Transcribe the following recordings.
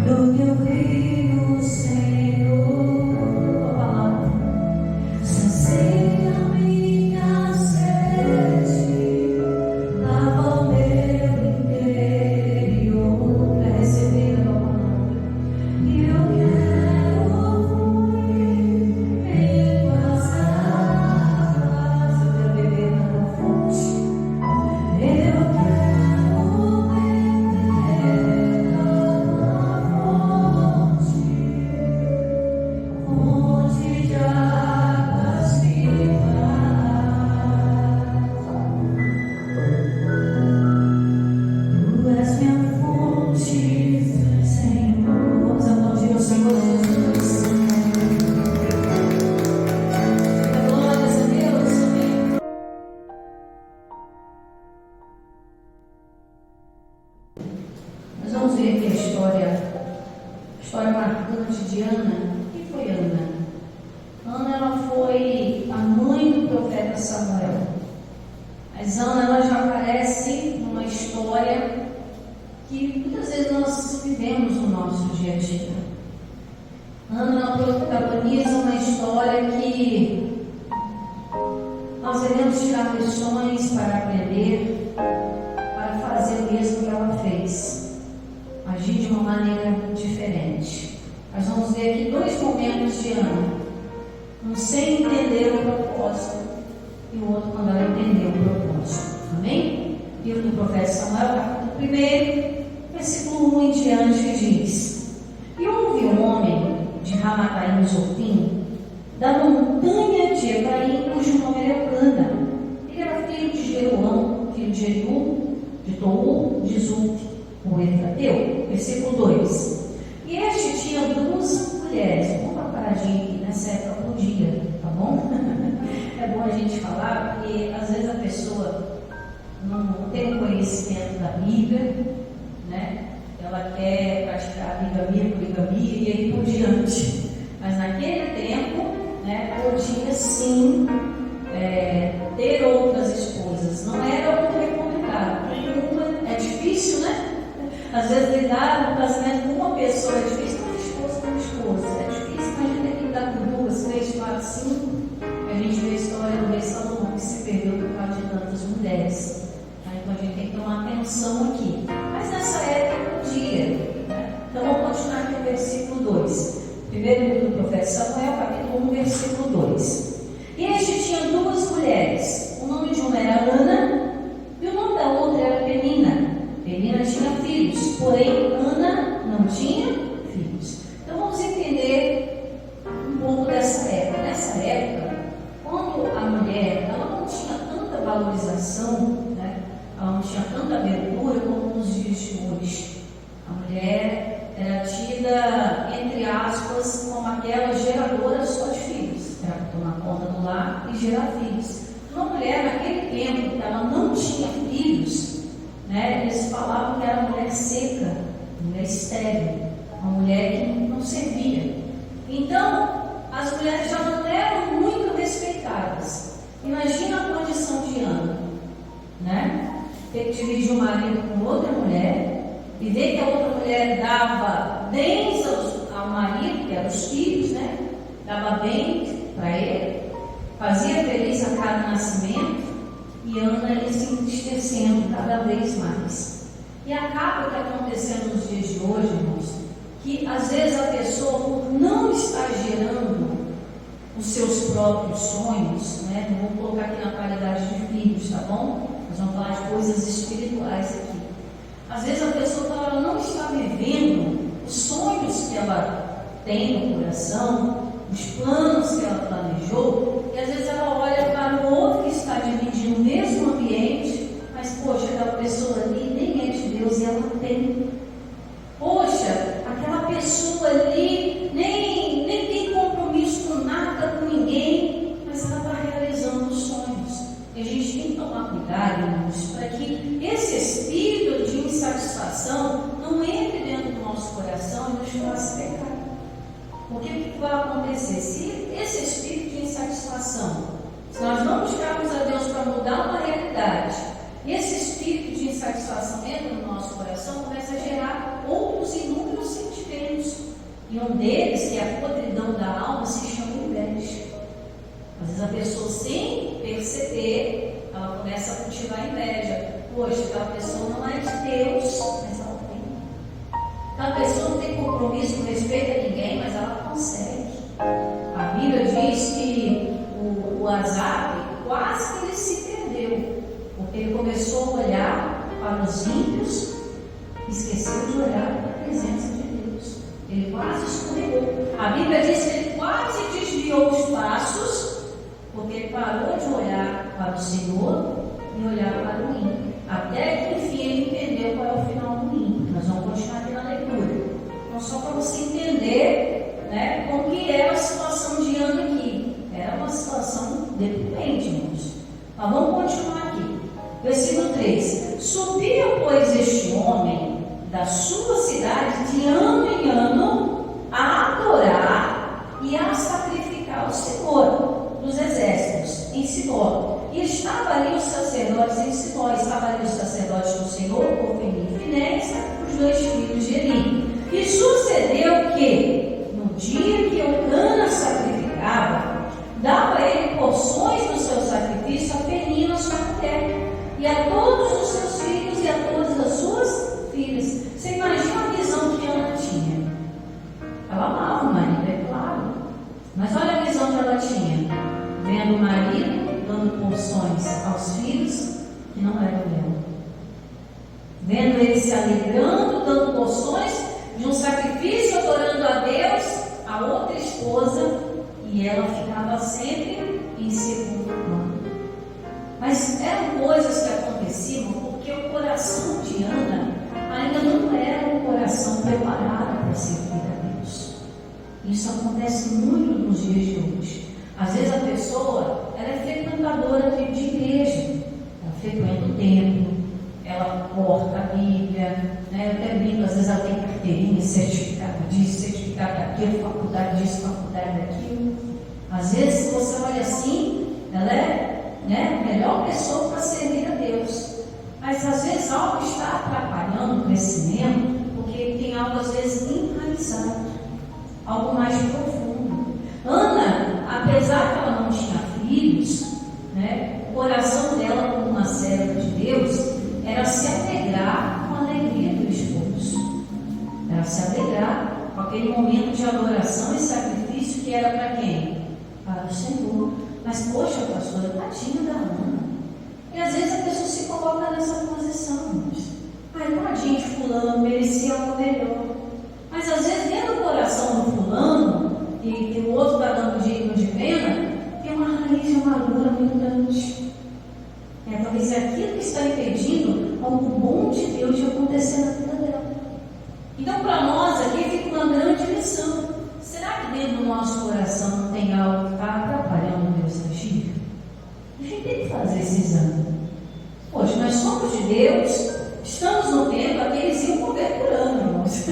No teu reino, Senhor, a palavra sacia minha sede, lava o meu interior para receber a tua palavra. E eu quero fluir em tuas águas, eu quero beber na tua fonte. Eu quero beber na tua fonte, fonte de águas vivas. Tu és minha fonte, Senhor. Vamos aplaudir o Senhor Jesus. Glórias a Deus, amém. Nós vamos ver aqui a história marcante de Ana. Quem foi Ana? Ana, ela foi a mãe do profeta Samuel. Mas Ana, ela já aparece numa história que muitas vezes nós vivemos no nosso dia a dia. Ana, ela protagoniza uma história que nós devemos tirar lições para aprender, para fazer o mesmo que ela fez, agir de uma maneira diferente. Nós vamos ver aqui dois momentos de Ana, um sem entender o propósito e o outro quando ela entendeu o propósito. Amém? Livro do profeta Samuel, capítulo 1, versículo 1 em diante, diz: E houve um homem de Ramataim Zofim, da montanha de Efraim, cujo nome era Cana. Ele era filho de Jeroão, filho de Eliú, de Tou, de Zuf, o Efrateu. Versículo 2: E este tinha duas mulheres. Vamos dar uma paradinha aqui, nessa época podia, tá bom? É bom a gente falar, porque às vezes a pessoa não tem um conhecimento da Bíblia, né? Ela quer praticar bigamia, poligamia e aí por diante. Mas naquele tempo, né, podia sim ter outras esposas. Não era muito recomendado. Porque uma é difícil, né? Às vezes lidar no casamento com uma pessoa é difícil, com esposa. É difícil, imagina que lidar com duas, três, quatro, cinco. A gente vê a história do rei Salomão que se perdeu por causa de tantas mulheres. Então a gente tem que tomar atenção aqui. Mas nessa época podia, né? Então vamos continuar aqui no versículo 2. Primeiro livro do profeta Samuel, capítulo 1, versículo 2. E este tinha duas mulheres. O nome de uma era Ana e o nome da outra era Penina. Penina tinha filhos, porém Ana não tinha filhos. Então vamos entender um pouco dessa época. Nessa época, quando a mulher ela não tinha tanta valorização, né? Ela não tinha tanta abertura como nos dias de hoje. A mulher era tida, entre aspas, como aquela geradora só de filhos. Era para tomar conta do lar e gerar filhos. Uma mulher, naquele tempo, que ela não tinha filhos, né, eles falavam que era uma mulher seca, uma mulher estéril, uma mulher que não servia. Então, as mulheres já não eram muito respeitadas. Imagina a condição de Ana, né? Ter que dividir o marido com outra mulher e ver que a outra mulher dava bens ao marido, que eram os filhos, né? Dava bem para ele, fazia feliz a cada nascimento, e Ana ia se entristecendo cada vez mais. E acaba que acontecendo nos dias de hoje, irmãos, que às vezes a pessoa, por não estar gerando os seus próprios sonhos, né? Não vou colocar aqui na qualidade de filhos, tá bom? Nós vamos falar de coisas espirituais aqui. Às vezes a pessoa ela não está vivendo os sonhos que ela tem no coração, os planos que ela planejou, e às vezes ela olha para o outro que está dividindo o mesmo ambiente, mas poxa, aquela pessoa ali nem é de Deus e ela tem. Poxa, aquela pessoa ali nem tem compromisso com nada, com ninguém, mas ela está realizando os sonhos. E a gente tem que tomar cuidado, irmãos, para que esse espírito de insatisfação não entre dentro do nosso coração e nos faça pecar. Porque o que vai acontecer? Se esse espírito de insatisfação, se nós não buscarmos a Deus para mudar uma realidade, e esse espírito de insatisfação entra no nosso coração, começa a gerar outros inúmeros sentimentos E um deles, que é a podridão da alma, se chama inveja. Às vezes a pessoa, sem perceber, ela começa a cultivar inveja. Poxa, aquela pessoa não é de Deus, mas ela tem. Aquela pessoa não tem compromisso com respeito a ninguém, mas ela consegue. A Bíblia diz que o Azabe quase que ele se perdeu, porque ele começou a olhar para os ímpios, esqueceu de olhar para a presença de Deus. Ele quase escorregou. A Bíblia diz que ele quase desviou os passos, porque ele parou de olhar para o Senhor e olhar para o ímpio. Até que enfim ele entendeu qual é o final do ímpio. Nós vamos continuar aqui na leitura. Então, só para você entender, né, como que era a situação de Ana aqui. Era uma situação deprimente, irmãos. Mas vamos continuar aqui. Versículo 3: Subia, pois, este homem da sua cidade de ano em ano a adorar e a sacrificar ao Senhor dos exércitos em Siló. E estava ali os sacerdotes em Siló. Estava ali os sacerdotes do Senhor, Ofni e Finéias, os 2 filhos de Eli. E sucedeu que, no dia que Eucana sacrificava, dava ele porções do seu sacrifício a Penina, sua mulher, e a todos os seus filhos e a todas as suas filhas. Você imagina a visão que Ana tinha? Ela amava o marido, é claro. Mas olha a visão que ela tinha. Vendo o marido dando porções aos filhos que não eram dela. Vendo ele se alegrando, dando porções de um sacrifício, adorando a Deus, a outra esposa, e ela ficava sempre em segundo plano. Mas eram coisas que aconteciam porque o coração de Ana ainda não era um coração preparado para servir a Deus. Isso acontece muito nos dias de hoje. Às vezes a pessoa, ela é frequentadora de igreja, ela frequenta o templo, ela porta a Bíblia, né? Eu até brinco, às vezes ela tem carteirinha, certificado disso, certificado daquilo, faculdade disso, faculdade daquilo. Às vezes, se você olha assim, ela é, né, a melhor pessoa para servir a Deus. Mas às vezes algo está atrapalhando o crescimento, porque tem algo às vezes enraizado, algo mais profundo. Ana, apesar que ela não tinha filhos, né, o coração dela, como uma serva de Deus, era se alegrar com a alegria do esposo. Era se alegrar com aquele momento de adoração e sacrifício que era para quem? Para o Senhor. Mas, poxa, pastora, tadinha da Ana. E às vezes a pessoa se coloca nessa posição. Ai, tadinho de fulano, merecia algo melhor. Mas às vezes dentro do coração do fulano, e o outro está dando digno de pena, tem uma raiz de amargura muito grande. Talvez é aquilo que está impedindo algo bom de Deus de acontecer na vida dela. Então, para nós aqui fica uma grande lição. Será que dentro do nosso coração não tem algo que está atrapalhando Deus agir? A gente tem que fazer esse exame. Poxa, nós somos de Deus, estamos no tempo, aqueles iam comer por ano, irmãos.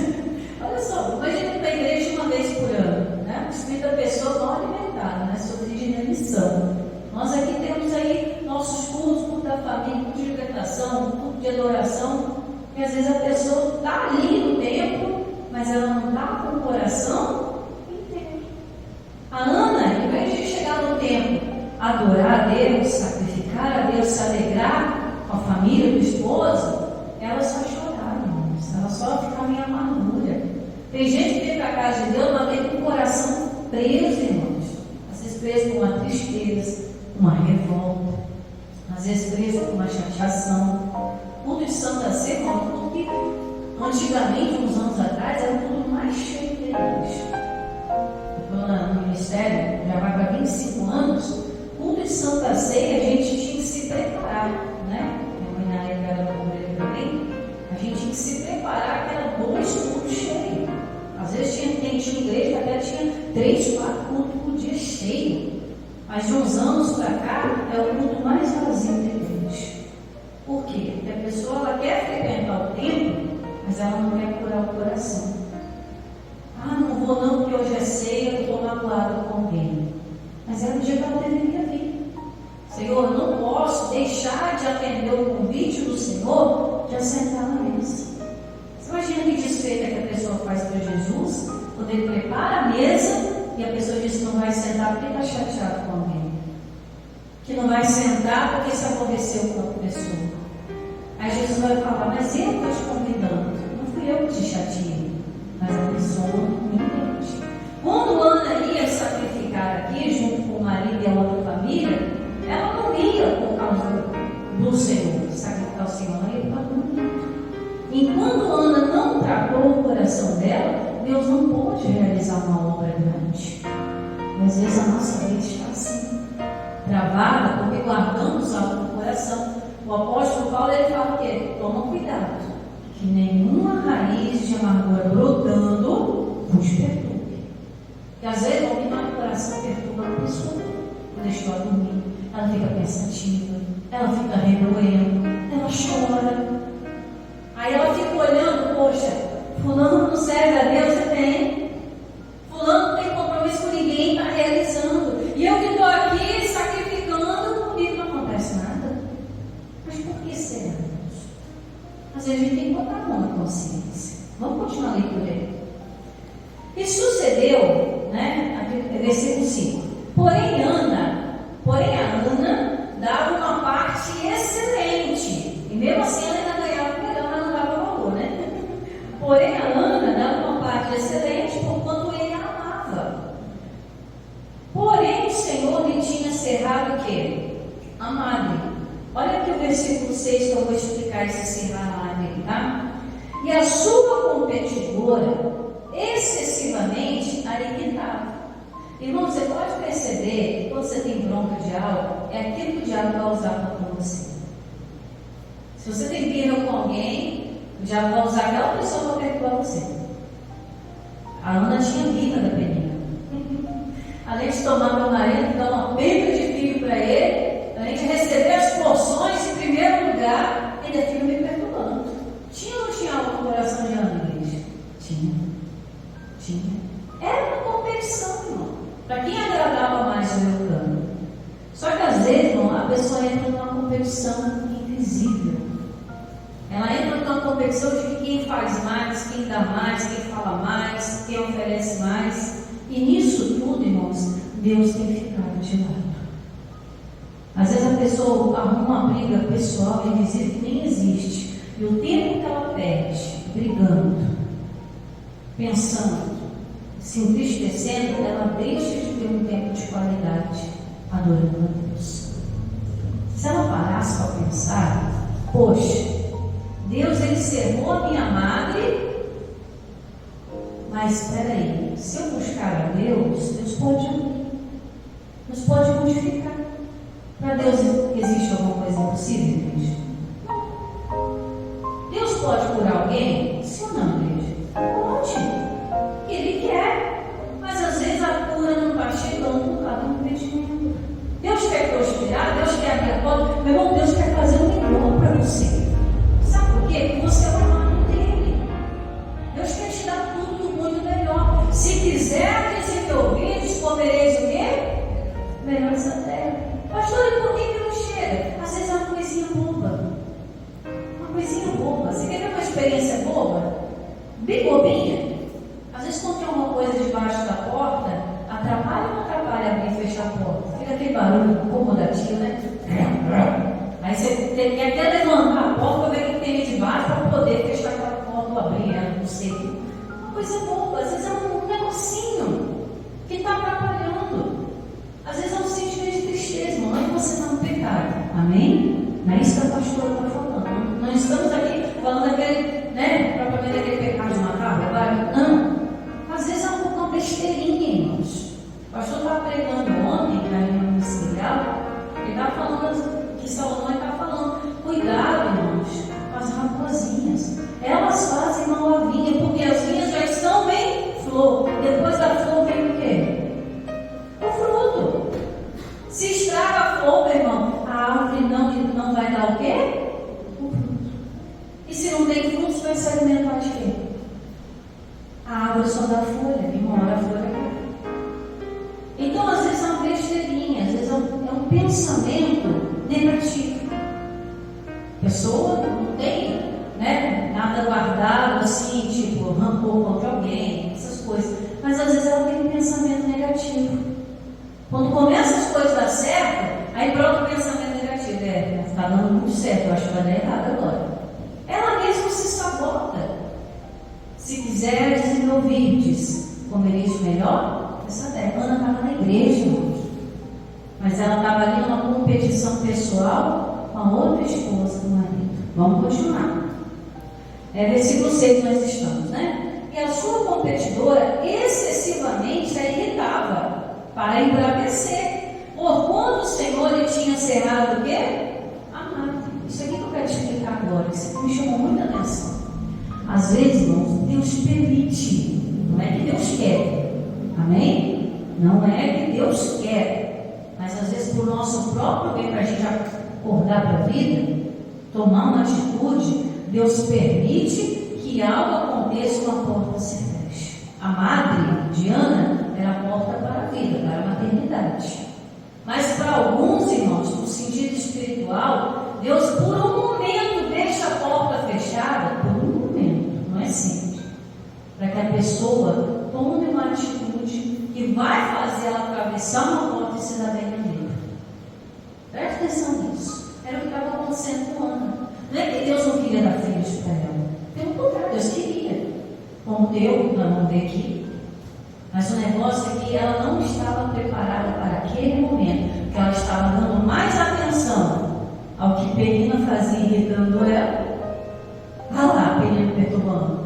Olha só, imagina para a igreja uma vez por ano, né? Os 30 pessoas mal alimentadas, né? Sofrendo de missão. Nós aqui temos aí nossos cultos, culto da família, culto de libertação, culto de adoração, e às vezes a pessoa está ali no templo, mas ela não está com o coração inteiro. A Ana, em vez de chegar no templo, adorar a Deus, sacrificar a Deus, se alegrar com a família do esposo, ela só chorava, irmãos. Ela só ficava em amargura. Tem gente que vem para a casa de Deus, mas vem com o coração preso, irmãos. Às vezes preso com uma tristeza, uma revolta, às vezes preso com uma chateação. Culto de Santa Ceia, culto que antigamente, uns anos atrás, era o culto mais cheio de igreja. Eu estou no ministério, já vai para 25 anos. Culto de Santa Ceia, a gente tinha que se preparar, né? Minha mãe na época era obreira também. A gente tinha que se preparar, que era 2 cultos cheios. Às vezes tinha igreja que até tinha 3, 4 cultos por dia cheio. Mas de uns anos para cá, é o culto mais vazio de Deus. Por quê? Porque a pessoa ela quer frequentar o templo, mas ela não quer curar o coração. Ah, não vou não, porque hoje é ceia, eu estou magoado com alguém. Mas era o dia que ela deveria vir. Senhor, eu não posso deixar de atender o convite do Senhor de assentar na mesa. Você imagina que desfeita que a pessoa faz para Jesus, quando quando ele prepara a mesa e a pessoa diz que não vai sentar porque está chateado com alguém, que não vai sentar porque se aborreceu com outra pessoa. Aí Jesus vai falar, mas eu estou te convidando, não fui eu que te chateei, mas a pessoa não entende. Quando Ana ia sacrificar aqui, junto com o marido e a outra família, ela não ia por causa do Senhor, sacrificar o Senhor, ela ia para o mundo. Enquanto Ana não tratou o coração dela, Deus não pode realizar uma obra grande. E às vezes a nossa vida está assim, travada, porque guardamos algo no coração. O apóstolo Paulo, ele fala o quê? Toma cuidado, que nenhuma raiz de amargura brotando vos perturbe. E às vezes o que está no coração perturba a pessoa. Quando está dormindo, ela fica pensativa, ela fica remoendo, ela chora. Aí ela fica olhando, poxa, fulano não serve a Deus, você tem. Fulano não tem compromisso com ninguém, está realizando. E eu que estou aqui sacrificando, comigo não acontece nada. Mas por que será? Às vezes a gente tem que botar a mão na consciência. Vamos continuar a leitura. E sucedeu, aqui, versículo 5. Porém a Ana dava uma parte excelente. E mesmo assim ela ainda ganhava melhor, mas não dava valor, Porém a Ana dava uma parte excelente porquanto ele a amava. Porém o Senhor lhe tinha cerrado o quê? A madre. Olha aqui o versículo 6 que eu vou explicar esse cerrar a madre, tá? E a sua competidora excessivamente a irritava. Irmão, você pode perceber que quando você tem bronca de algo, é aquilo que o diabo vai usar contra você. Se você tem birra com alguém, o diabo vai usar aquela pessoa para perturbar você. A Ana tinha birra da Penina. Além de tomar meu marido, dar uma penca de filho para ele, além de receber as porções em primeiro lugar, ainda fica me perturbando. Tinha ou não tinha algo no coração de Ana, igreja? Tinha. Era uma competição, irmão. Para quem agradava mais o meu cano. Só que às vezes, irmão, a pessoa entra numa competição invisível. Ela entra numa competição de quem faz mais, quem dá mais, quem fala mais, quem oferece mais. E nisso tudo, irmãos, Deus tem ficado de lado. Às vezes a pessoa arruma uma briga pessoal invisível que nem existe. E o tempo que ela perde brigando, pensando, se entristecendo, ela deixa de ter um tempo de qualidade adorando a Deus. Se ela parasse para pensar, poxa, Deus ele cerrou a minha madre, mas espera aí, se eu buscar a Deus, Deus pode abrir, Deus pode modificar. Para Deus existe alguma coisa impossível, igreja? Deus pode curar alguém? Sim ou não, igreja? Pode. Ele quer, mas às vezes a cura não está chegando por causa do impedimento. Deus quer prosperar, Deus quer abrir a porta. Meu irmão, Deus quer fazer um melhor para você. Sabe por quê? Porque você é o amado dele. Deus quer te dar tudo muito melhor. Se quiserdes e me ouvirdes, comereis o quê? Melhores da terra. Pastor, e por que não chega? Às vezes é uma coisinha boba. Uma coisinha boba. Você quer ver uma experiência boba? Bem bobinha? Às vezes quando tem alguma coisa debaixo da porta, atrapalha ou não atrapalha abrir e fechar a porta? Fica aquele barulho incomodativo, Aí você quer até levantar a porta para ver o que tem ali debaixo para poder fechar aquela porta ou abrir ela, não sei. Uma coisa boba, às vezes é um negocinho que está atrapalhando. Às vezes é um sentimento de tristeza, irmão, não é que você está no pecado. Amém? Não é isso que a pastora está falando. Não estamos aqui falando daquele, propriamente daquele pecado de matar, verdade? Não. Às vezes é uma besteirinha, irmãos. O pastor estava pregando ontem, na reunião ministerial, ele estava falando que Salomão estava falando, cuidado, irmãos, com as raposinhas. Elas fazem mal à vinha, porque as vinhas já estão em flor. Depois da flor vem o quê? O fruto. Se estraga a flor, meu irmão, a árvore não vai dar o quê? O fruto. E se não tem fruto, você vai se alimentar de quê? A árvore só dá folha, e uma hora a folha cai. Então, às vezes é uma besteirinha, às vezes é um pensamento negativo. A pessoa não tem nada guardado assim, tipo rancor contra alguém, essas coisas. Mas Quando começa as coisas a dar certo, aí pronto o pensamento negativo. Está dando muito certo, eu acho que vai dar errado agora. Ela mesma se sabota. Se quiseres e me ouvirdes, comereis melhor essa terra. Ana estava na igreja, mas ela estava ali numa competição pessoal com a outra esposa do marido. Vamos continuar. Versículo 6 nós estamos, né? E a sua competidora excessivamente a irritava para embravecer, porquanto o Senhor lhe tinha cerrado o quê? A madre. Isso aqui que eu quero te explicar agora, que isso me chamou muita atenção. Às vezes, irmãos, Deus permite, não é que Deus quer, amém? Não é que Deus quer, mas às vezes por nosso próprio bem, para a gente acordar para a vida, tomar uma atitude, Deus permite que algo aconteça, uma porta se feche. A madre de Ana era a porta para a vida, para a maternidade. Mas para alguns irmãos, no sentido espiritual, Deus por um momento deixa a porta fechada, por um momento, não é sempre, para que a pessoa tome uma atitude que vai fazer ela atravessar uma porta e se dar bem na vida. Preste atenção nisso. Era o que estava acontecendo com Ana. Não é que Deus não queria dar filhos para ela. Pelo contrário, Deus queria. Como deu, nós vamos ver aqui. Mas o negócio é que ela não estava preparada para aquele momento, porque ela estava dando mais atenção ao que Penina fazia irritando ela. Ah lá, Penina perturbando.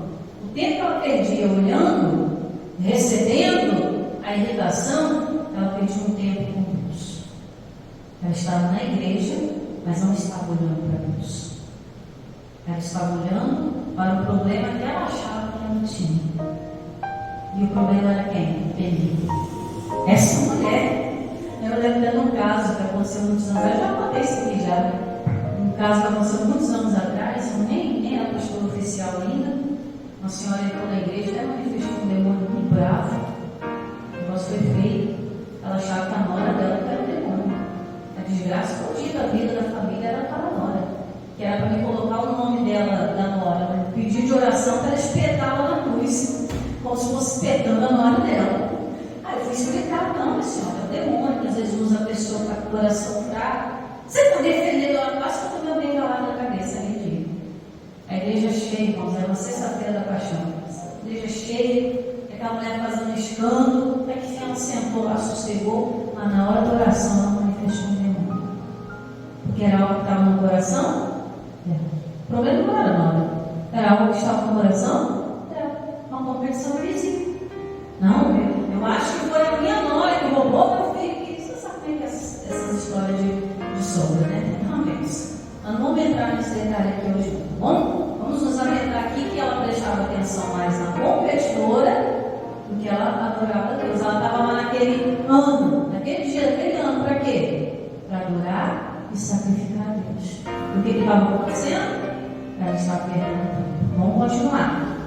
O tempo que ela perdia olhando, recebendo a irritação, ela perdia um tempo com Deus. Ela estava na igreja, mas não estava olhando para Deus. Ela estava olhando para o problema que ela achava que ela tinha. E o problema era quem? Penina. Essa mulher, eu lembro de um caso que aconteceu muitos anos atrás, já contei isso aqui já. Um caso que aconteceu muitos anos atrás, eu nem era pastor oficial ainda. Uma senhora entrou na igreja, ela manifestou um demônio muito bravo. O negócio foi feio. Ela achava que a nora dela era o demônio. A desgraça toda da vida da família era para a nora. Que era para me colocar o nome dela, da nora, pedir de oração para ela espetá-la na cruz, como se fosse espetando a nora dela. Aí eu fui explicar, não, senhora, é o demônio, que às vezes usa a pessoa para o coração fraco. Você pode defender ela, quase que eu tomei bem calado na cabeça aquele dia. A igreja cheia, irmãos, era uma sexta-feira da paixão. A igreja cheia, aquela mulher fazendo escândalo, até que ela sentou lá, sossegou, mas na hora da oração ela manifestou um demônio. Porque era algo que estava no coração? O problema não era nada. Era algo que estava no coração? Era uma competição visível. Não, eu acho que foi a minha nora que roubou meu filho. Você sabe como é que é essas histórias de sogra, né? Realmente. Nós não vamos entrar nesse detalhe aqui hoje, tá bom? Vamos nos atentar aqui que ela prestava atenção mais na competidora do que ela adorava a Deus. Ela estava lá naquele ano, naquele dia, naquele ano, para quê? Para adorar e sacrificar a Deus. O que estava acontecendo? Ela estava perdendo tempo. Vamos continuar.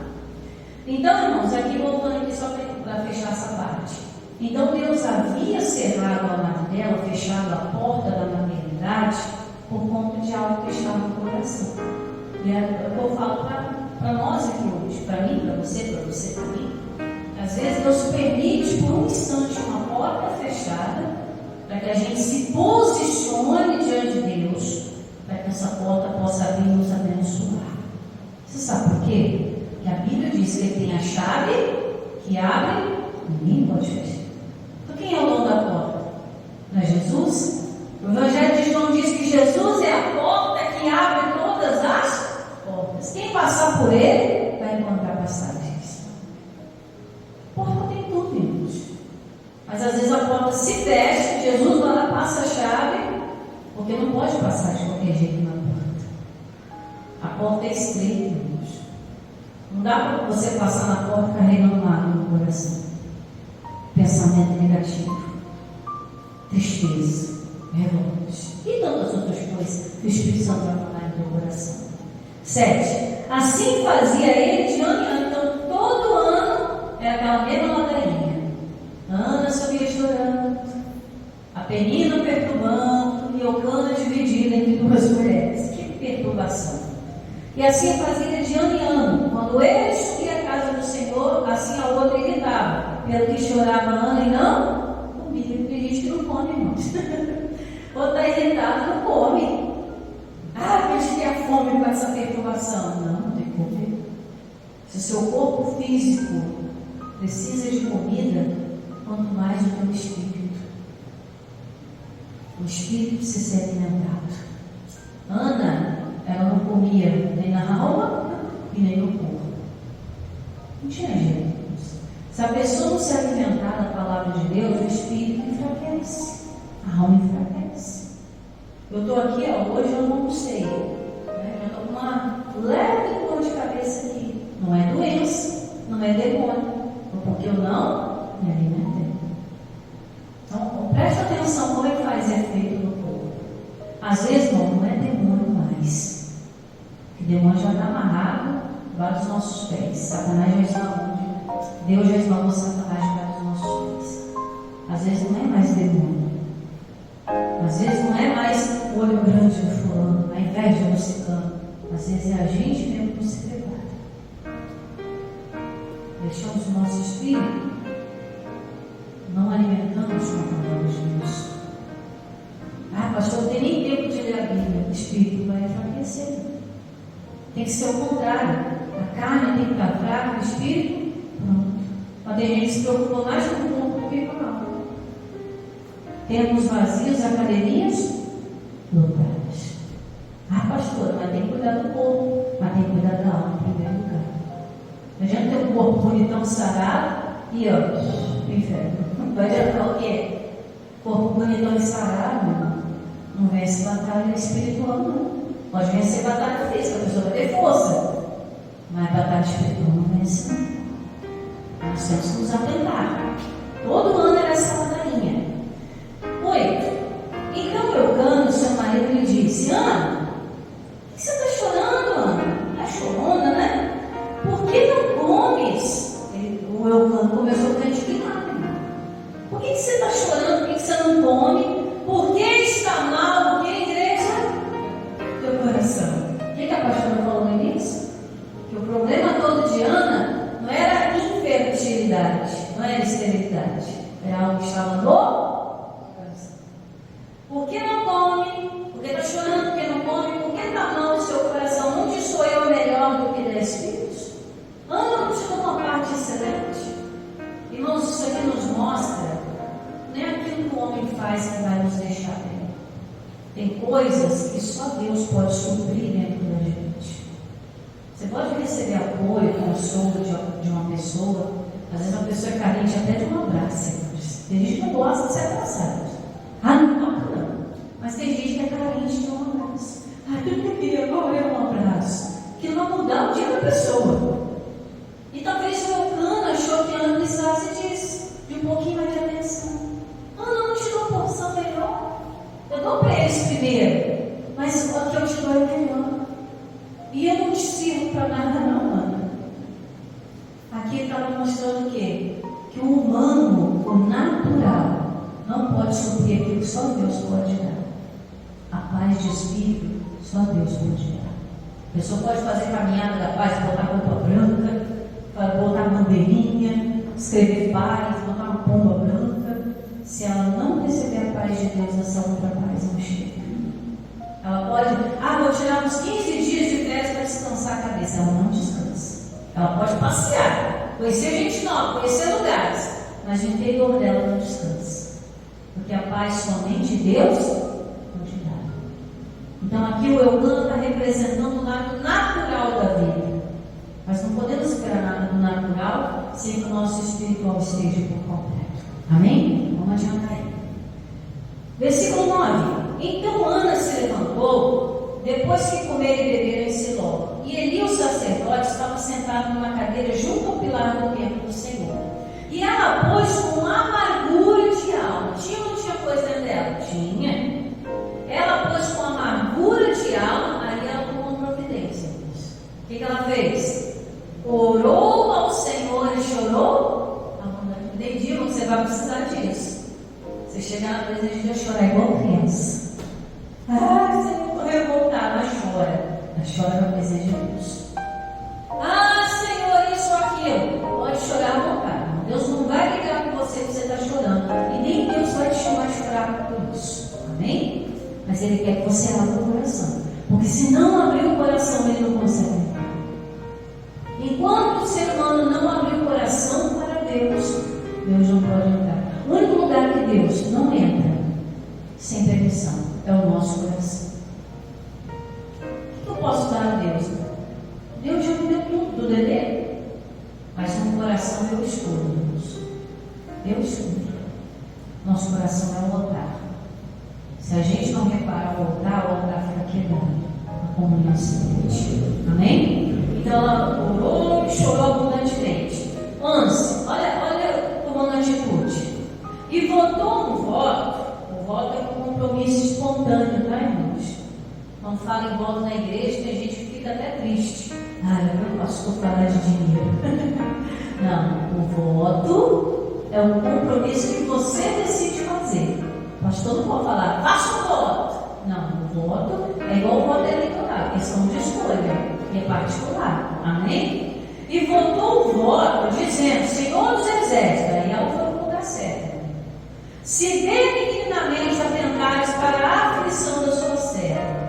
Então, irmãos, aqui voltando aqui só para fechar essa parte. Então, Deus havia cerrado a madre dela, fechado a porta da maternidade, por conta de algo que estava no coração. E é o que eu falo para nós aqui hoje, para mim, para você também. Às vezes, Deus permite por um instante uma porta fechada, para que a gente se posicione diante de Deus, para que essa porta possa abrir e nos abençoar. Você sabe por quê? Porque a Bíblia diz que Ele tem a chave que abre, ninguém pode fechar. Então quem é o dono da porta? Não é Jesus? O Evangelho de João diz que Jesus é a porta que abre todas as portas. Quem passar por Ele vai encontrar passagens. A porta tem tudo, irmãos. Mas às vezes a porta se fecha, Jesus vai lá, passa a chave, porque não pode passar de qualquer jeito na porta. A porta é estreita, irmãos. Não dá para você passar na porta carregando nada no coração. Pensamento negativo, tristeza, revolta e tantas outras coisas que o Espírito Santo vai falar no teu coração. 7. Assim fazia ele de ano em ano. Então, todo ano era aquela mesma ladainha. Ana subia chorando, a Penina perturbando e Eucana dividida entre duas mulheres. Que perturbação! E assim fazia de ano em ano. Quando ele subia à casa do Senhor, assim a outra irritava, pelo que chorava Ana e não comia. Tem gente que gente não come, irmãos. Quando está irritado, não come. Ah, a gente tem a fome com essa perturbação. Não tem que comer. Se o seu corpo físico precisa de comida, quanto mais o teu espírito. O espírito precisa ser alimentado. Ana, ela não comia nem na alma e nem no corpo. Não tinha jeito. Se a pessoa não se alimentar da palavra de Deus, o espírito enfraquece, a alma enfraquece. Eu estou aqui, hoje eu não almocei, né? Eu estou com uma leve dor de cabeça aqui. Não é doença, não é demônio, porque eu não me alimentei. Então, preste atenção como é que faz efeito no corpo. Às vezes, não é demônio mais. O demônio já está amarrado debaixo dos nossos pés. Satanás já está onde? Deus já esmagou Satanás debaixo dos nossos pés. Às vezes não é mais demônio. Às vezes não é mais o olho grande do fulano, a inveja do ciclano. Às vezes é a gente mesmo que se prepara. Deixamos o nosso espírito, não alimentamos com a palavra de Deus. Ah, pastor, não tem nem tempo de ler a Bíblia. O espírito vai enfraquecer. Tem que ser o contrário. A carne tem que estar fraca, o espírito, pronto. Mas a gente se preocupa mais com o corpo do que com a alma. Temos vazios, academias lotadas. Ah, pastor, mas tem que cuidar do corpo, mas tem que cuidar da alma em primeiro lugar. Não adianta ter um corpo bonitão, sarado e inferno. Vai adiantar o quê? Corpo bonitão e sarado não vence batalha espiritual, não. Pode vencer batalha física, a pessoa vai ter força, mas batalha espiritual não vence, não. Nós temos que nos atentar. Todo ano era essa ladainha. 8. Então Eucana, seu marido, lhe disse: Ana, por que você está chorando, Ana? Está chorona, né? Por que não comes? O Eucana começou a ficar indignado. Por que você está chorando? Por que você não come? Por que está mal? Por que, igreja? Teu coração. O que a pastora falou no início? Que o problema todo de Ana não era infertilidade, não era esterilidade. Era algo que estava no coração. Por que não come? Por que está chorando? Por que não come? Por que está mal o seu coração? Não te sou eu melhor do que 10 filhos? Ana não te dou uma parte excelente. Irmãos, isso aqui nos mostra não é aquilo que o homem faz que vai nos deixar bem. Tem coisas que só Deus pode suprir dentro da gente. Você pode receber apoio, consolo de uma pessoa. Às vezes uma pessoa é carente até de um abraço. Tem gente que não gosta de ser abraçado. Ah, não. Mas tem gente que é carente de um abraço. Ah, eu queria agora um abraço. Que não vai mudar o dia da pessoa. E talvez o Eucana achou que Ana precisasse disso, de um pouquinho mais de atenção. Ana, não te dou uma porção melhor. Eu dou para eles primeiro, mas o que eu te dou é melhor. E eu não te sirvo para nada, não, Ana. Aqui estava mostrando o quê? Que o humano, o natural, não pode suprir aquilo que só Deus pode dar. A paz de espírito, só Deus pode dar. A pessoa pode fazer caminhada da paz, botar roupa branca, botar bandeirinha, escrever paz, botar uma pomba branca. Se ela não receber a paz de Deus, essa outra paz não chega. Ela pode, vou tirar uns 15 dias de férias para descansar a cabeça. Ela não descansa. Ela pode passear, conhecer gente nova, conhecer lugares, mas o interior dela não descansa. Porque a paz somente Deus pode dar. Então aqui o Eucana está representando o lado natural da vida. Mas não podemos esperar nada do natural sem que o nosso espiritual esteja por completo. Amém? Vamos adiantar aí. Versículo 9. Então Ana se levantou, depois que comeram e beberam em Siló. E Eli, o sacerdote, estava sentado numa cadeira junto ao pilar do templo do Senhor. E ela pôs com amargura de alma. Tinha ou não tinha coisa dentro dela? Tinha. Ela pôs com amargura de alma, aí ela tomou providência. O que ela fez? Orou ao Senhor e chorou. Entendi, você vai precisar disso. Você chegar na presença de Deus, chorar igual criança. Senhor, estou revoltada, mas chora. Mas chora na presença de Deus. Senhor, isso ou aquilo. Pode chorar à vontade. Deus não vai ligar com você que você está chorando. E nem Deus vai te chamar de Mas Ele quer que você abra o coração. Porque se não abrir o coração, Ele não consegue entrar. Enquanto o ser humano não abrir o coração para Deus, Deus não pode entrar. O único lugar que Deus não entra sem permissão é o nosso coração. O que eu posso dar a Deus? Deus já me deu tudo do bebê, mas no coração eu escolho Deus. Eu escolho. Nosso coração é o altar. Se a gente não reparar o altar fica quebrado. A comunhão se perde. Amém? Então ela orou e chorou abundantemente. 11. Olha tomando atitude. E votou um voto. O voto é um compromisso espontâneo, tá, irmãos? Quando fala em voto na igreja, tem gente que fica até triste. Eu não posso falar de dinheiro. Não, o voto é um compromisso que você decide fazer. O pastor não pode falar, faça o voto. Não, o voto é igual o voto eleitoral, questão de escolha, é particular. Amém? E votou o voto dizendo: Senhor dos Exércitos, aí ela foi no lugar certo. Se benignamente atentares para a aflição da sua serva,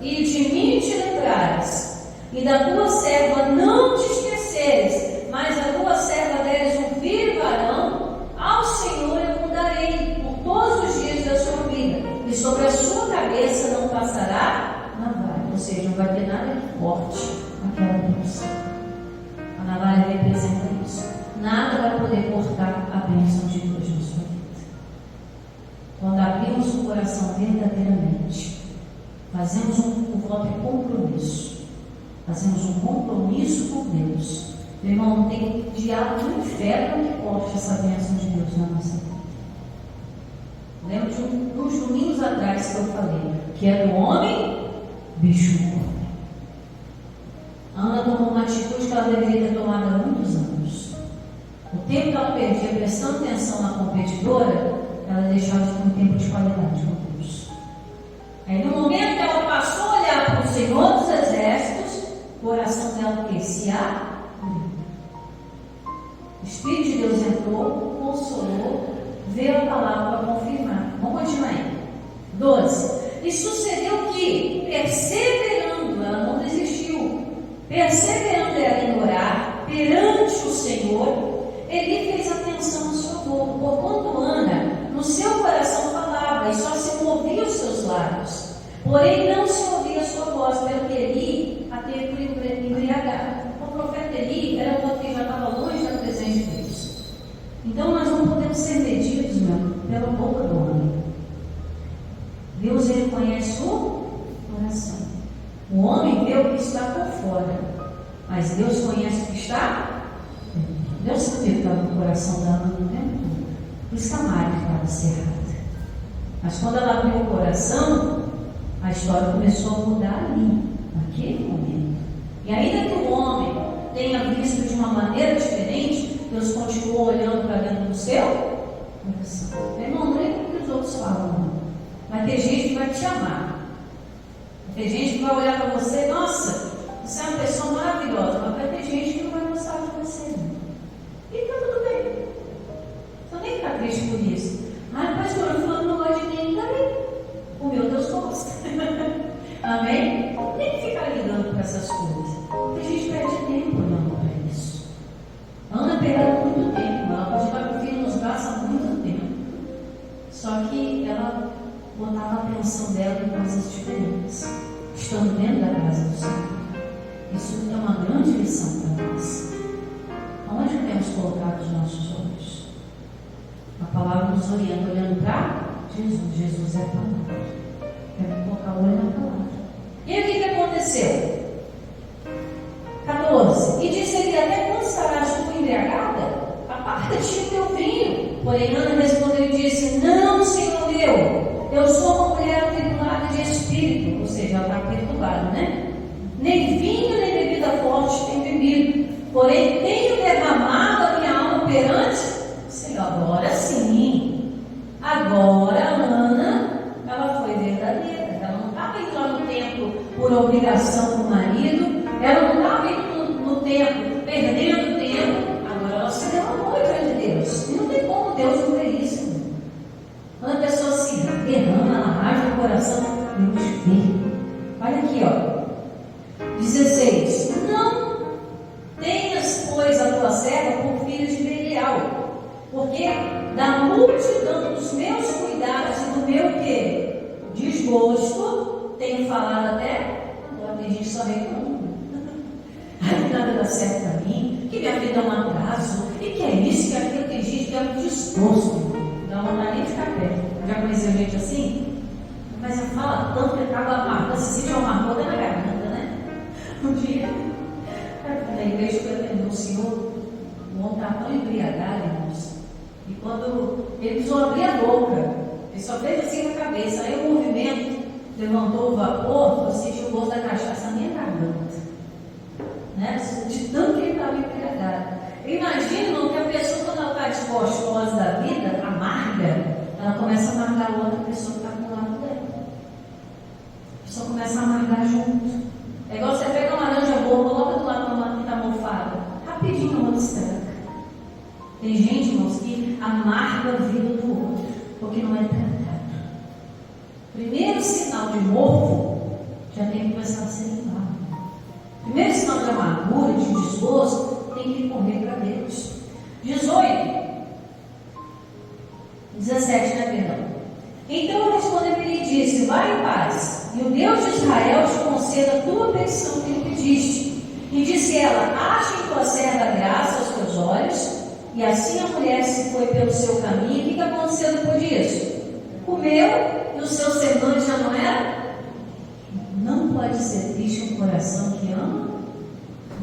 e de mim te lembrares, e da tua serva não te esqueceres, mas a tua serva deres um filho varão, ao Senhor eu darei por todos os dias da sua vida, e sobre a sua cabeça não passará navalha. Ou seja, não vai ter nada que corte aquela bênção. A navalha representa isso. Nada vai poder cortar a bênção de Deus na sua vida. Quando abrimos o coração verdadeiramente, fazemos um voto de compromisso. Fazemos um compromisso com Deus. Meu irmão, não tem diabo no inferno que corte essa bênção de Deus na nossa vida. Lembro de uns domingos atrás que eu falei, que é do homem, bicho come. A Ana tomou uma atitude que ela deveria ter tomado há muitos anos. O tempo que ela perdia prestando atenção na competidora, ela deixava de ter um tempo de qualidade com Deus. Aí no momento que ela passou a olhar para o Senhor dos Exércitos, o coração dela se abriu. O Espírito de Deus entrou, consolou, veio a palavra para confirmar. Vamos continuar aí. 12. E sucedeu que, perseverando, ela não desistiu, perseverando ela em orar perante o Senhor, ele fez atenção ao seu povo, porquanto Ana no seu coração falava, e só se movia os seus lábios, porém não se ouvia a sua voz, pelo que Eli a teve embriagado. O profeta Eli era um outro que já estava longe da presença de Deus. Então nós não podemos ser medidos, pela boca do homem. Deus, ele conhece o coração. O homem vê o que está por fora, mas Deus conhece o que está dentro. Deus sabia o que estava no coração da Ana no tempo todo. Por isso que a Mari estava cerrada. Mas quando ela abriu o coração, a história começou a mudar ali, naquele momento. E ainda que o homem tenha visto de uma maneira diferente, Deus continuou olhando para dentro do seu coração. Meu irmão, não é o que os outros falam, não. Vai ter gente que vai te amar. Vai ter gente que vai olhar para você, nossa, você é uma pessoa maravilhosa, mas vai ter gente que não vai gostar de você. E está tudo bem. Então nem ficar triste por isso. Pastor, eu falando não gosta de mim, tá bem. O meu Deus gosta. Amém? Nem ficar ligando para essas coisas. Porque a gente perde tempo olhando para isso. A Ana perdeu muito tempo. Ela pode estar com o filho nos braços há muito tempo. Só que ela botava a atenção dela em coisas diferentes, estando dentro da casa do Senhor. Isso é uma grande lição para nós. Aonde temos colocado os nossos olhos? A palavra nos orienta olhando para Jesus. Jesus é a palavra. Temos que colocar o olho na palavra. E aí o que aconteceu? 14. E disse ele: até quando estarás tu embriagada? Aparta-te do teu vinho. Porém Ana respondeu e disse: não, Senhor meu, eu sou uma mulher atribulada de espírito. Ou seja, ela está perturbada, né? Nem vinho, nem bebida forte tenho bebido, porém tenho derramado a minha alma perante o Senhor. Agora sim. Agora Ana, ela foi verdadeira. Ela não estava indo lá no templo por obrigação do marido. Ela não estava indo no templo perdendo tempo. Agora ela se derramou diante de Deus. E não tem como Deus não ver isso. Quando a pessoa se derrama, ela rasga o coração, Deus vê. Olha aqui, ó. 16. Não tenhas, pois, a tua serva por filho de Belial, porque da multidão dos meus cuidados e do meu quê? Desgosto, tenho falado até, agora tem gente só reclamando. Ai, que nada dá certo para mim, que minha vida é um atraso, e que é isso, que aquilo, tem gente que é um desgosto. Dá vontade nem de ficar perto. Já conheceu gente assim? Mas ela fala tanto que acaba amargando, se sente uma amargura na garganta, né? Um dia, na igreja que eu atendi um senhor, um homem estava tão embriagado, irmãos, e quando ele precisou abrir a boca, ele só fez assim com a cabeça, aí o movimento levantou o vapor, eu senti o gosto da cachaça na minha garganta, né? De tanto que ele estava embriagado. Imagina que a pessoa, quando ela está desgostosa da vida, amarga, ela começa a amargar a outra pessoa que está com o lado dela. A pessoa começa a amargar junto. É igual você pega uma laranja boa, coloca do lado de uma que está mofada, rapidinho o outro estraga. Tem gente, irmãos, que amarga a vida do outro, porque não é tratado. Primeiro sinal de mofo, já tem que começar a ser limado. Primeiro sinal de amargura, de desgosto, tem que correr para Deus. 18. 17, né, perdão? Então respondeu e lhe disse: vai em paz, e o Deus de Israel te conceda a tua petição que lhe pediste. E disse ela: acha em tua serva graça aos teus olhos. E assim a mulher se foi pelo seu caminho. O que aconteceu depois disso? Comeu, e o seu semblante já não era? Não pode ser triste um coração que ama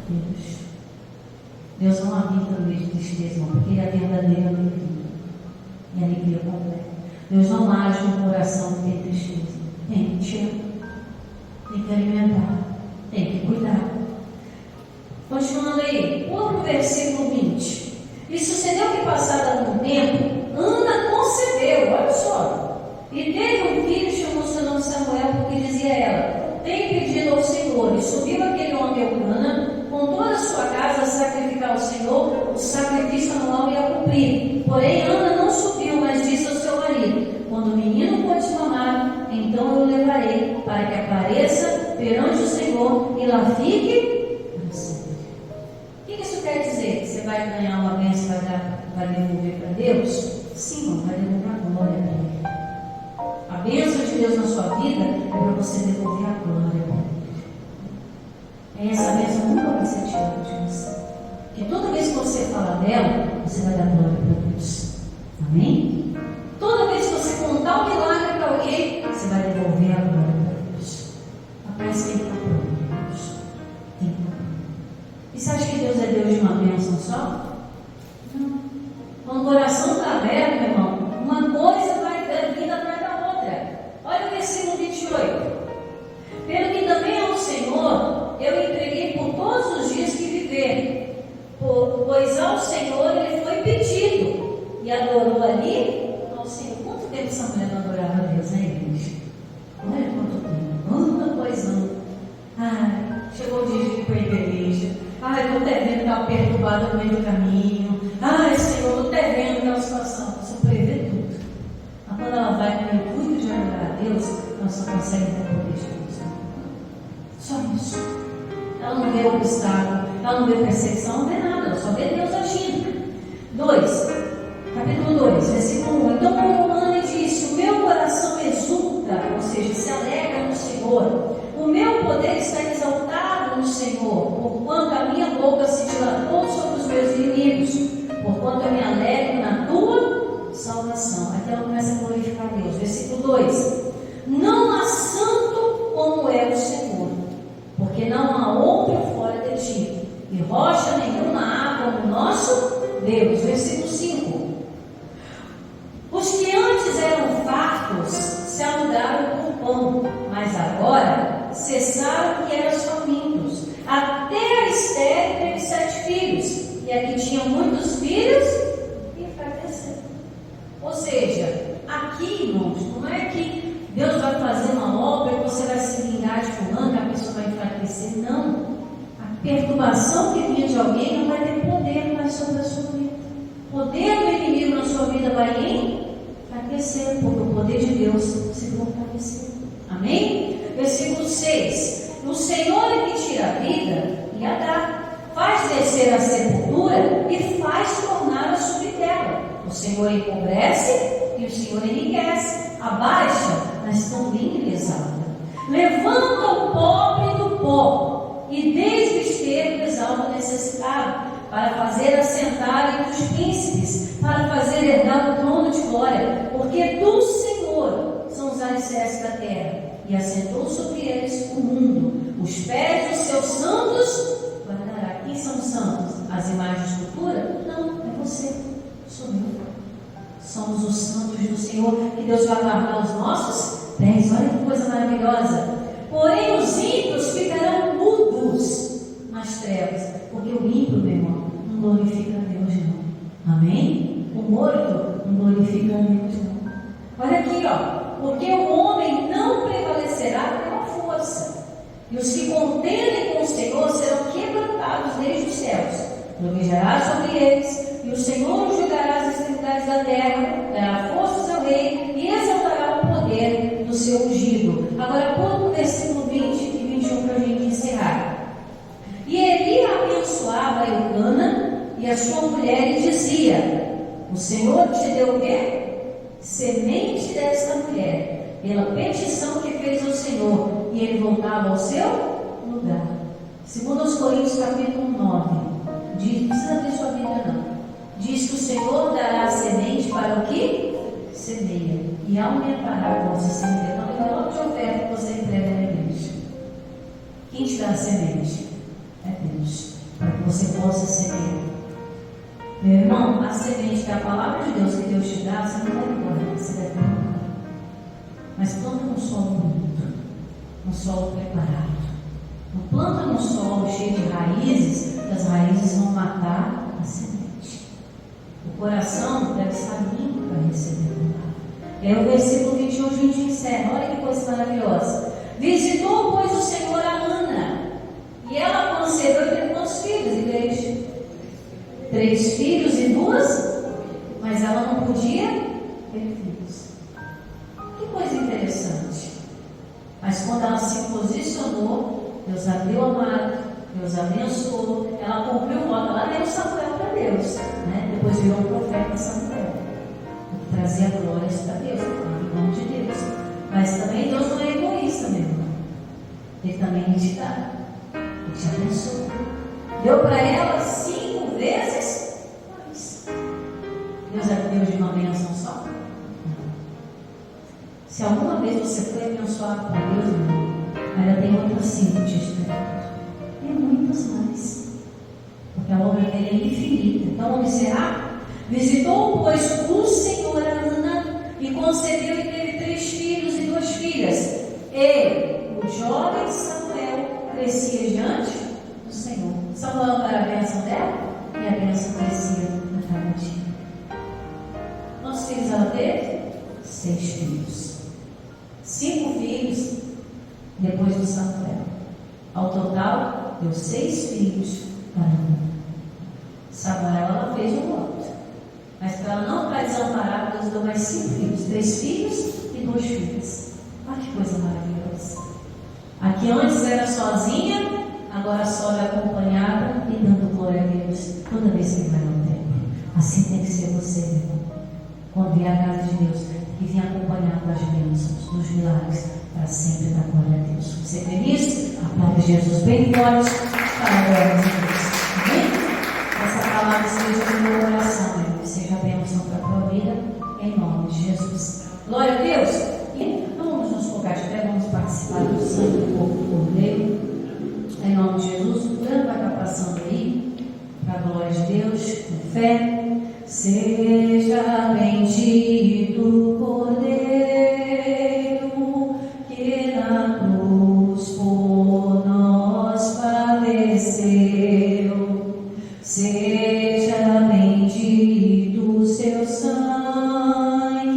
Deus. Deus não habita no meio de tristeza, não, porque Ele é a verdadeira alegria. E a alegria completa. Deus não age no coração que tem tristeza. Tem que te amar, tem que alimentar, tem que cuidar. Continuando aí, pula o versículo 20. E sucedeu que, passado algum tempo, Ana concebeu, olha só, e teve um filho, chamou seu nome Samuel, porque dizia ela: tenho pedido ao Senhor. E subiu aquele homem Eucana, com toda a sua casa, a sacrificar ao Senhor o sacrifício anual e a cumprir. Porém, Ana não subiu, mas disse ao seu marido: quando o menino for desmamado, então eu o levarei, para que apareça perante o Senhor e lá fique para sempre. O que isso quer dizer? Que você vai ganhar uma bênção e vai devolver para Deus? Sim, vai devolver a glória para Ele. A bênção de Deus na sua vida é para você devolver a glória para Ele. Essa bênção nunca vai ser tirada de você. Porque toda vez que você fala dela, você vai dar glória para Deus. Amém? Toda vez que você contar um milagre para alguém, você vai devolver a glória para Deus. Mas tem que estar pronto, Deus. Tem que estar pronto. E você acha que Deus é Deus de uma bênção só? Não. Quando o coração está aberto, meu irmão, uma coisa vai vindo atrás da outra. Olha o versículo 28. Pelo que também ao Senhor eu entreguei por todos os dias que viver, pois ao Senhor ele foi pedido e adorou ali ao Senhor. Quanto tempo essa mulher não adorava a Deus, né, igreja? Olha quanto tempo, ano após ano. Ai, chegou o dia de ir para a igreja. Ai, estou até vendo que estava perturbada no meio do caminho. Ai, Senhor, estou até vendo aquela situação. Você prevê tudo. Mas quando ela vai com o intuito de adorar a Deus, ela só consegue ter poder de Deus. Só isso. Ela não vê obstáculo, ela não vê perseguição, não vê nada, ela só vê Deus agindo. 2, capítulo 2, versículo 1. Então Ana disse: o meu coração exulta, ou seja, se alegra no Senhor. O meu poder está exaltado no Senhor, porquanto a minha boca se dilatou sobre os meus inimigos, porquanto eu me alegro na tua salvação. Aqui ela começa a glorificar a Deus. Versículo 2: não há santo como é o Senhor, porque não há outro fora de ti, e rocha nenhuma há como nosso Deus. Versículo 5: os que antes eram fartos se alugaram com pão, mas agora cessaram que eram famintos. Até a Esther teve 7 filhos, e a que tinha muitos filhos enfraqueceu. Ou seja, aqui, irmãos, não é que Deus vai fazer uma obra e você vai se vingar de fulano, que a pessoa vai enfraquecer. Não. A perturbação que vinha de alguém não vai ter poder mais sobre a sua vida. O poder do inimigo na sua vida vai enfraquecer. enfraqueceram, porque o poder de Deus se fortaleceu. Amém? Versículo 6. O Senhor é que tira a vida e a dá, faz descer a sepultura e faz tornar a subir dela. O Senhor empobrece e o Senhor enriquece, abaixa, mas também ele exalta. Levanta o pobre do pó e desde o esterco exalta o necessitado, para fazer assentar entre os príncipes, para fazer herdar o trono de glória, porque do Senhor são os alicerces da terra, e assentou sobre eles o mundo. Os pés dos seus santos guardará. Quem são os santos? As imagens de escultura? Não, é você, sou eu. Somos os santos do Senhor, que Deus vai guardar os nossos pés. Olha que coisa maravilhosa. Porém os ímpios ficarão mudos nas trevas, porque o ímpio, meu irmão, não glorifica a Deus, não. Amém? O morto não glorifica a Deus, não. Olha aqui, ó. Porque o homem não prevalecerá pela força, e os que contendem com o Senhor serão quebrantados desde os céus. Provigerá sobre eles, e o Senhor julgará as extremidades da terra, dará força ao seu rei e exaltará o poder do seu ungido. Agora, pula o versículo 20 e 21 para a gente encerrar. E Eli abençoava Eucana e a sua mulher e dizia: o Senhor te deu o quê? Semente desta mulher, pela petição que fez ao Senhor, e ele voltava ao seu lugar. Segundo aos Coríntios capítulo 9, diz, não precisa ver sua Bíblia não, diz que o Senhor dará a semente para o que? Semeia, e aumentará a vossa semente. Então, é logo de oferta que você entrega na igreja. Quem te dá a semente? É Deus, para que você possa semear. Meu irmão, a semente que é a palavra de Deus que Deus te dá, você não deve guardar, você deve plantar. Mas planta num solo bonito, num solo preparado. Não planta num solo cheio de raízes, que as raízes vão matar a semente. O coração deve estar limpo para receber a palavra. É o versículo 21, a gente encerra. Olha que coisa maravilhosa. Visitou, pois, o Senhor a Ana, e ela concebeu e teve quantos filhos, igreja? 3 filhos e 2, mas ela não podia ter filhos. Que coisa interessante. Mas quando ela se posicionou, Deus abriu a marca, Deus abençoou, ela cumpriu o voto, ela deu Samuel para Deus, né? Depois virou um profeta Samuel, que trazia glórias para Deus, em nome de Deus. Mas também Deus não é egoísta, meu irmão. Ele também te dá, ele te abençoou. Deu para ela 5 vezes mais. Deus é Deus de uma bênção só? Não. Se alguma vez você foi abençoado por Deus, irmão, ainda tem outras 5 te esperando. E muitas mais. Porque a obra dele é infinita. Então vamos encerrar? Visitou, pois, o Senhor a Ana e concebeu e teve 3 filhos e 2 filhas. E o jovem Samuel crescia diante do Senhor. Samuel não era a bênção dela? E a bênção crescia na cada dia. Quantos filhos ela teve? 6 filhos. 5 filhos depois do Samuel. Ao total, deu 6 filhos para ela. Samuel, ela fez um voto. Mas para ela não ficar desamparada, Deus deu mais 5 filhos. 3 filhos e 2 filhas. Olha que coisa maravilhosa. Aqui antes era sozinha, agora só é acompanhada e dando glória a Deus toda vez que vai no templo. Assim tem que ser você, meu irmão. Quando vier a casa de Deus, que venha acompanhado das bênçãos, dos milagres, para sempre dar glória a Deus. Você feliz? Aplaude Jesus bem forte para a glória de Deus. Amém? Essa palavra seja no meu coração, meu irmão. Seja a bênção para a tua vida, em nome de Jesus. Glória a Deus. E vamos nos colocar de pé, vamos participar do sangue do corpo do Cordeiro. Em nome de Jesus, o plano vai estar passando aí, para a glória de Deus, com fé. Seja bendito, Cordeiro, que na cruz por nós padeceu. Seja bendito o seu sangue,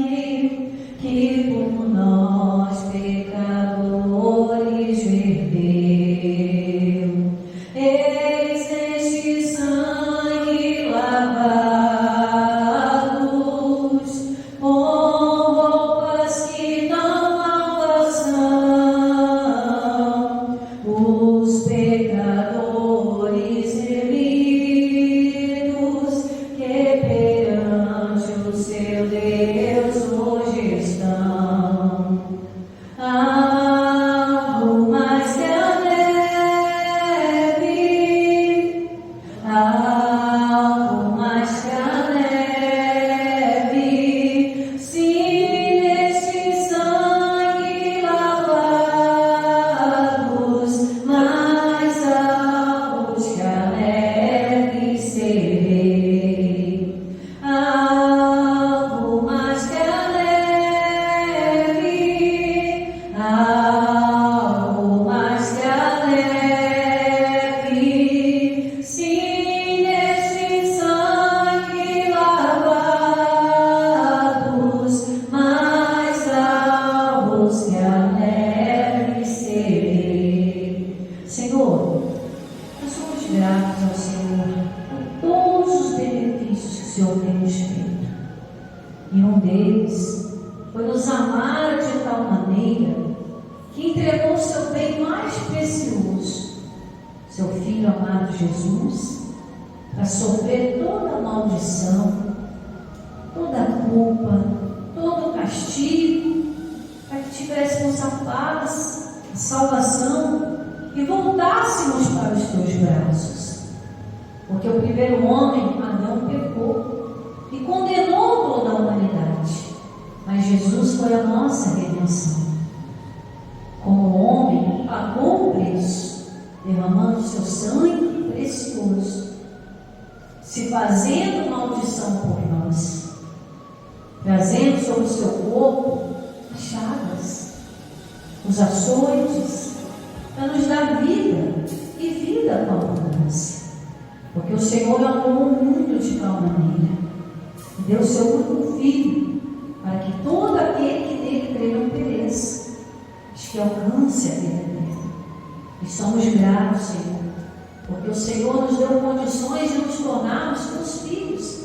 que por nós pecadores verteu. Eis este sangue lavados, com deles foi nos amar de tal maneira que entregou o seu bem mais precioso, seu Filho amado Jesus, para sofrer toda a maldição, toda a culpa, todo o castigo, para que tivéssemos a paz, a salvação e voltássemos para os teus braços. Porque o primeiro homem, Adão, pecou e condenou toda a humanidade, mas Jesus foi a nossa redenção. Como homem, pagou o preço, derramando seu sangue precioso, se fazendo maldição por nós, trazendo sobre o seu corpo as chagas, os açoites, para nos dar vida e vida com abundância. Porque o Senhor amou o mundo de tal maneira, e deu o seu único Filho, para que todo aquele que nele crê não pereça, mas que alcance a vida eterna. E somos gratos, Senhor, porque o Senhor nos deu condições de nos tornarmos teus filhos,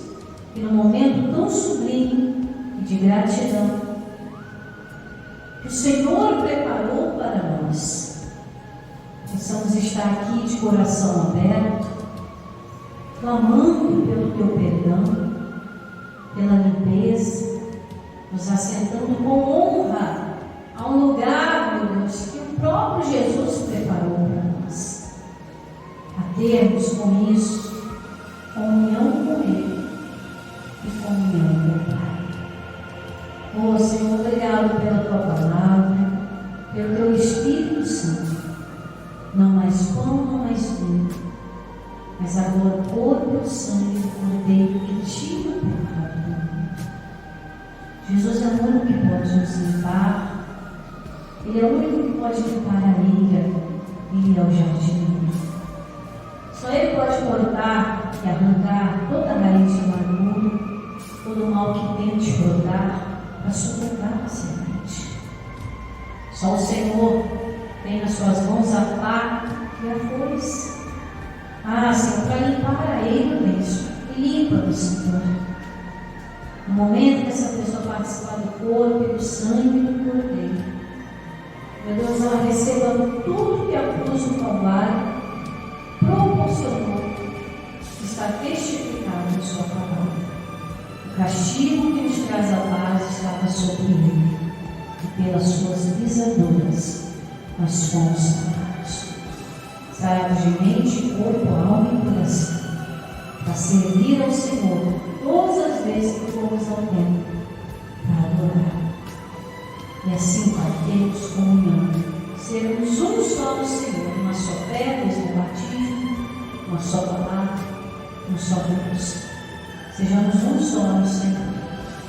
e num momento tão sublime e de gratidão, que o Senhor preparou para nós, possamos estar aqui de coração aberto, clamando pelo teu perdão, pela limpeza, nos assentando com honra a um lugar, meu Deus, que o próprio Jesus preparou para nós, a termos com isso comunhão com Ele e comunhão com o Pai. Oh Senhor, obrigado pela tua palavra, pelo teu Espírito Santo. Não mais pão, não mais vinho, mas agora o corpo e o sangue do Cordeiro que tira o pecado do mundo. Jesus é o único que pode nos limpar, Ele é o único que pode limpar a ira e ir ao jardim. Só Ele pode cortar e arrancar toda a raiz de amargura, todo o mal que tente brotar para sufocar a semente. Só o Senhor tem nas suas mãos a faca e a foice. Ah, Senhor, para limpar a ele mesmo. E limpa-nos, Senhor. No momento que essa pessoa participar do corpo e do sangue do Cordeiro, meu Deus, ela receba tudo que a cruz do Calvário proporcionou, que está testificado em sua palavra. O castigo que nos traz a paz estava sobre ele, e pelas suas pisaduras nós fomos sarados. Sarados de mente, corpo, alma e coração, para servir ao Senhor todas as vezes que formos ao templo para adorar. E assim, Pai, termos comunhão, sermos um só no Senhor, uma só fé, mesmo batismo, uma só palavra, um só Deus. Sejamos um só no Senhor,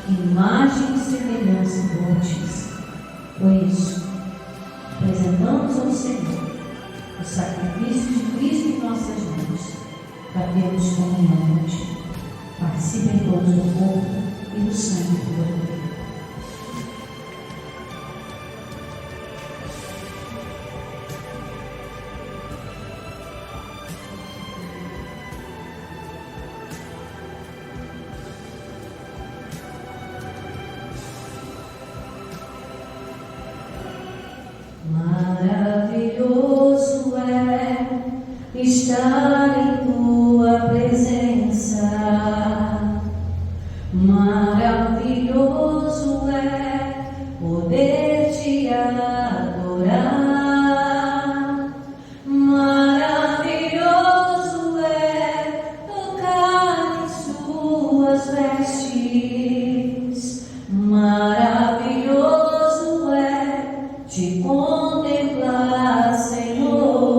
imagem e semelhança do Altíssimo. Por isso, apresentamos ao Senhor o sacrifício de Cristo em nossas mãos, para termos comunhão contigo. Participem todos do corpo e do sangue do Cordeiro. Maravilhoso é estar em tua presença, maravilhoso é poder te adorar, maravilhoso é tocar em suas vestes, maravilhoso é te contemplar, Senhor,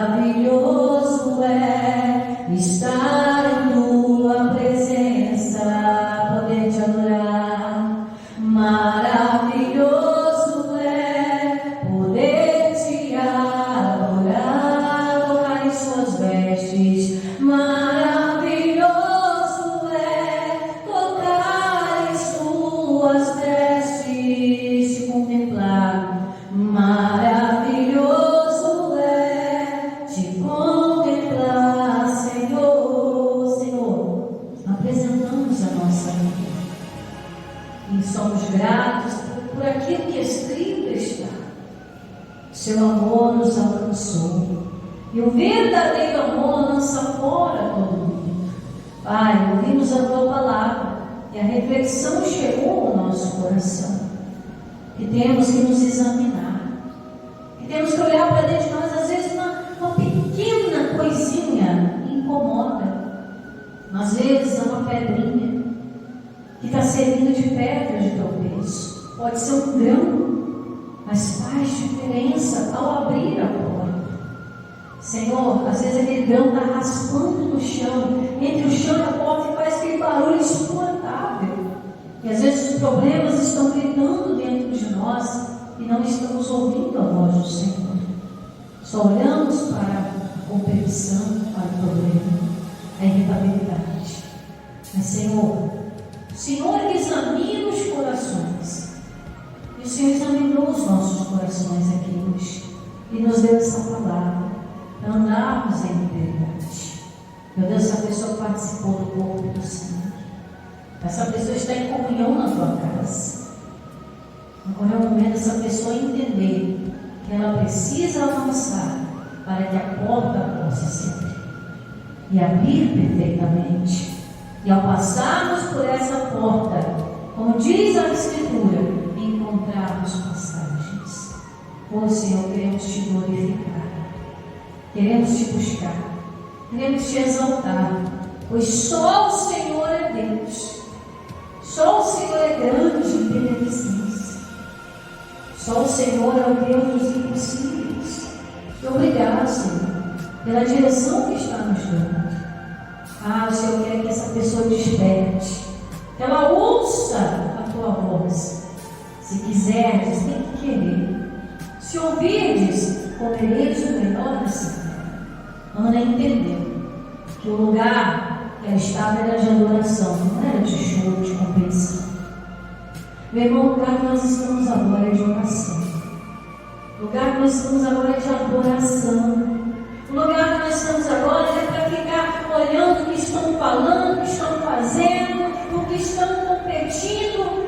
maravilhoso é estar em tua presença, poder te adorar, maravilhoso somos gratos por aquilo que escrito está. Seu amor nos alcançou. E o verdadeiro amor lança fora todo mundo. Pai, ouvimos a tua palavra e a reflexão chegou ao nosso coração. E temos que nos examinar. E temos que olhar para dentro de nós. Às vezes uma pequena coisinha incomoda. Às vezes é uma pedrinha que está servindo de pedra de tropeço. Pode ser um grão, mas faz diferença ao abrir a porta. Senhor, às vezes aquele grão está raspando no chão, entre o chão e a porta, e faz aquele barulho insuportável. E às vezes os problemas estão gritando dentro de nós e não estamos ouvindo a voz do Senhor. Só olhamos para a competição, para o problema, a irritabilidade. Mas Senhor, o Senhor examina os corações. E o Senhor examinou os nossos corações aqui hoje e nos deu essa palavra para andarmos em liberdade. Meu Deus, essa pessoa participou do corpo do Senhor. Essa pessoa está em comunhão na tua casa. Agora é o momento dessa pessoa entender que ela precisa avançar para que a porta possa se abrir e abrir perfeitamente. E ao passarmos por essa porta, como diz a Escritura, encontrarmos passagens. Oh Senhor, queremos te glorificar, queremos te buscar, queremos te exaltar, pois só o Senhor é Deus. Só o Senhor é grande em beneficência. Só o Senhor é o Deus dos impossíveis. E obrigado, Senhor, pela direção que está nos dando. O Senhor quer que essa pessoa desperte, que ela ouça a tua voz. Se quiseres, tem que querer. Se ouvirdes, comereis o melhor dessa terra. Ana entendeu que o lugar que ela estava era de adoração, não era de show, de competição. Meu irmão, o lugar que nós estamos agora é de oração. O lugar que nós estamos agora é de adoração. O lugar que nós estamos agora é para ficar olhando o que estão falando, o que estão fazendo, o que estão competindo.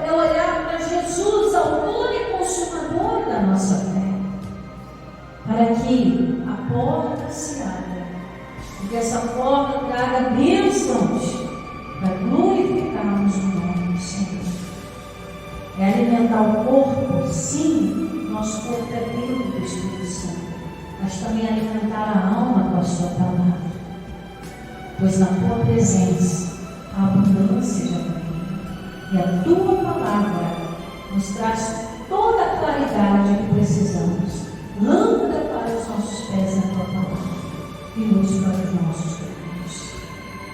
É olhar para Jesus, autor e consumador da nossa fé, para que a porta se abra. E que essa porta traga bênçãos para glorificarmos o nome do Senhor. É alimentar o corpo, sim, nosso corpo é templo do Espírito Santo, mas também alimentar a alma com a sua palavra. Pois na tua presença há abundância de alegria, e a tua palavra nos traz toda a claridade que precisamos. Lâmpada para os nossos pés na tua palavra e luz para os nossos caminhos.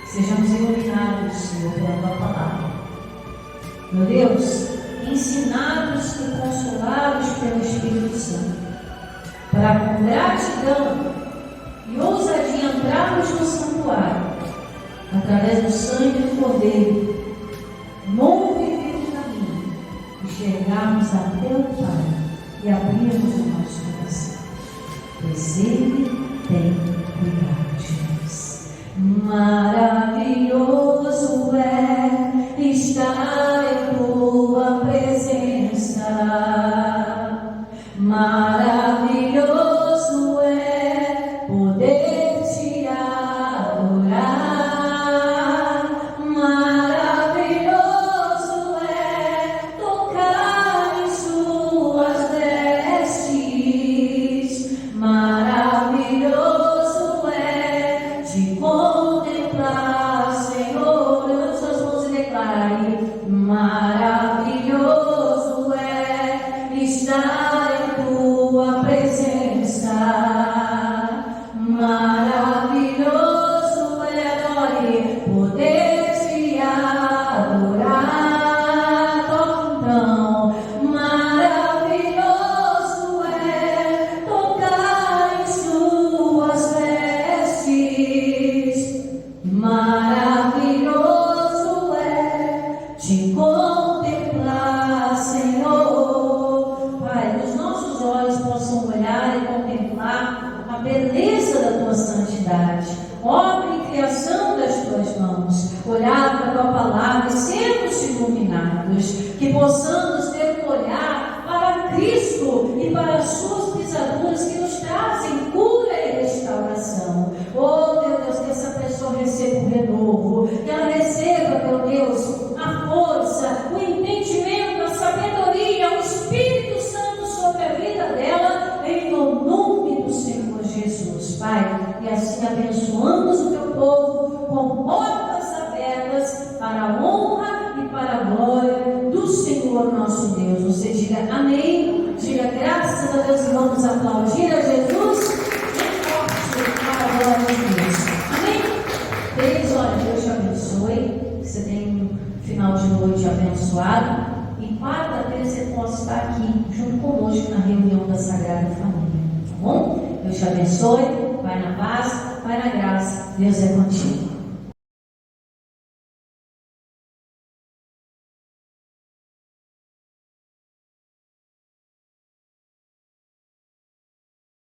Sejamos iluminados, Senhor, pela tua palavra. Meu Deus, ensinados e consolados pelo Espírito Santo, para com gratidão e ousadia entrarmos no santuário, através do sangue do Cordeiro, novo e vivo caminho, e chegarmos até o Pai e abrirmos o nosso coração, pois Ele tem cuidado de nós. Maravilhoso é estar em tua presença. Maravilhoso é poder te adorar. Maravilhoso é tocar em suas vestes. Maravilhoso é te contemplar, Senhor. Levante suas mãos e declare: maravilhoso é estar em tua presença. Maravilhoso é, adore, poder te adorar. Então, maravilhoso é tocar em suas vestes. Maravilhoso é te contemplar, Senhor. Pai, que os nossos olhos possam olhar e contemplar a beleza da tua santidade, obra e criação das tuas mãos, olhar para a tua palavra e sermos iluminados, que possamos ter um olhar para Cristo e para as suas pisaduras que nos trazem cura e restauração. Oh, meu Deus, que essa pessoa receba o renovo, que ela receba, meu Deus, a força, o entendimento, a sabedoria, o Espírito Santo sobre a vida dela, em nome do Senhor Jesus, Pai. E assim abençoamos o teu povo com portas abertas para a honra e para a glória do Senhor nosso Deus. Você diga amém, diga graças a Deus e vamos aplaudir a Jesus e forte para a glória de Deus. Amém? Deus, olha, Deus te abençoe, que você tenha um final de noite abençoado e quarta-feira você possa estar aqui junto conosco na reunião da Sagrada Família, tá bom? Deus te abençoe, vai na paz, vai na graça, Deus é contigo.